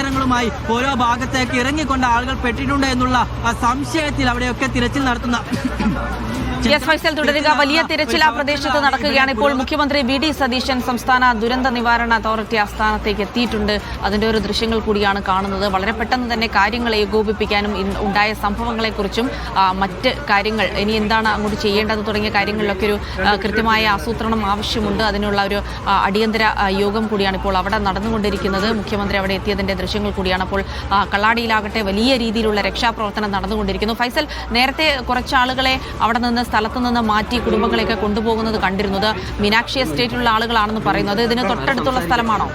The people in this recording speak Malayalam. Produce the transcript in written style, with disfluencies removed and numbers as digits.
വാഹനങ്ങളുമായി ഓരോ ഭാഗത്തേക്ക് ഇറങ്ങിക്കൊണ്ട് ആളുകൾ പെട്ടിട്ടുണ്ട് എന്നുള്ള സംശയത്തിൽ അവിടെയൊക്കെ തിരച്ചിൽ നടത്തുന്ന ഫൈസൽ തുടരുക. വലിയ തിരച്ചിൽ ആ പ്രദേശത്ത് നടക്കുകയാണ്. ഇപ്പോൾ മുഖ്യമന്ത്രി വി ഡി സതീശൻ സംസ്ഥാന ദുരന്ത നിവാരണ അതോറിറ്റി ആസ്ഥാനത്തേക്ക് എത്തിയിട്ടുണ്ട്. അതിന്റെ ഒരു ദൃശ്യങ്ങൾ കൂടിയാണ് കാണുന്നത്. വളരെ പെട്ടെന്ന് തന്നെ കാര്യങ്ങൾ ഏകോപിപ്പിക്കാനും ഉണ്ടായ സംഭവങ്ങളെക്കുറിച്ചും മറ്റ് കാര്യങ്ങൾ ഇനി എന്താണ് അങ്ങോട്ട് ചെയ്യേണ്ടത് തുടങ്ങിയ കാര്യങ്ങളിലൊക്കെ ഒരു കൃത്യമായ ആസൂത്രണം ആവശ്യമുണ്ട്. അതിനുള്ള ഒരു അടിയന്തര യോഗം കൂടിയാണ് ഇപ്പോൾ അവിടെ നടന്നുകൊണ്ടിരിക്കുന്നത്. മുഖ്യമന്ത്രി അവിടെ എത്തിയതിന്റെ ദൃശ്യങ്ങൾ കൂടിയാണ്. അപ്പോൾ കള്ളാടിയിലാകട്ടെ വലിയ രീതിയിലുള്ള രക്ഷാപ്രവർത്തനം നടന്നുകൊണ്ടിരിക്കുന്നു. ഫൈസൽ, നേരത്തെ കുറച്ചാളുകളെ അവിടെ നിന്ന് സ്ഥലത്ത് നിന്ന് മാറ്റി കുടുംബങ്ങളെയൊക്കെ കൊണ്ടുപോകുന്നത് കണ്ടിരുന്നത് മീനാക്ഷി എസ്റ്റേറ്റിലുള്ള ആളുകളാണെന്ന് പറയുന്നത്. ഇതിന് തൊട്ടടുത്തുള്ള സ്ഥലമാണോ?